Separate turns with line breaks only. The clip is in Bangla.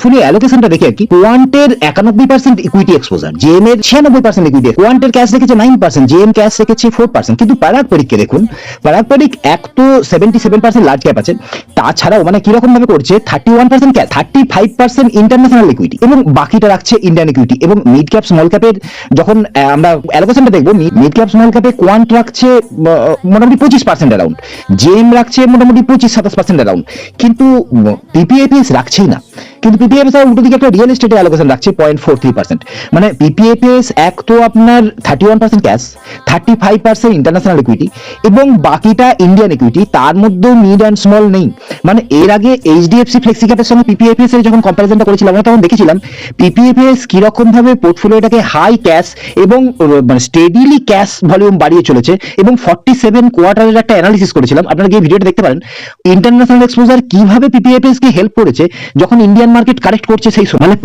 পোর্টফোলিও অ্যালোকেশনটা দেখে আর কি, কোয়ান্টের 91% ইকুইটি এক্সপোজার, জেএম এর 96% ইকুইটি, কোয়ান্টের ক্যাশ রেখেছে 9%, জেএম ক্যাশ রেখেছে 4%। কিন্তু পারাগ পরিককে দেখুন, পারাগ পরিক এক তো 77% লার্জ ক্যাপ আছে, তাছাড়াও মানে কিরকম ভাবে করছে 31% ক্যাশ, 35% ইন্টারন্যাশনাল ইকুইটি এবং বাকিটা রাখছে ইন্ডিয়ান ইকুইটি। এবং মিড ক্যাপ স্মল ক্যাপের যখন আমরা অ্যালোকেশনটা দেখবো, মিড ক্যাপ স্মল ক্যাপে কোয়ান্ট রাখছে মোটামুটি 25% অ্যারাউন্ড, জেএম রাখছে মোটামুটি 25-27% অ্যারাউন্ড, কিন্তু পিপিএপিএস রাখছেই না। কিন্তু পিপিএপিএস আর উল্টো দিকে একটা রিয়েল এস্টেটে অ্যালোকেশন রাখছে 0.43%। মানে পিপিএপিএস এক তো আপনার 31% ক্যাশ, 35% ইন্টারন্যাশনাল ইকুইটি এবং বাকিটা ইন্ডিয়ান ইকুইটি, তার মধ্যে মিড অ্যান্ড স্মল নেই। মানে এর আগে এইচডিএফসি ফ্লেক্সি ক্যাপের সঙ্গে পিপিএপিএস এর যখন কম্পারিজনটা করেছিলাম, আমরা তখন দেখেছিলাম পিপিএপিএস কিরকম ভাবে পোর্টফোলিওটাকে হাই ক্যাশ এবং মানে স্টেডিলি ক্যাশ ভলিউম বাড়িয়ে চলেছে, এবং 47 কোয়ার্টারের একটা অ্যানালিসিস করেছিলাম, আপনারা গিয়ে ভিডিওটা দেখতে পারেন। ইন্টারন্যাশনাল এক্সপোজার কিভাবে পিপিএপিএস কে হেল্প করেছে যখন ইন্ডিয়ান মার্কেট কারেক্ট করছে সেই সময়, মানে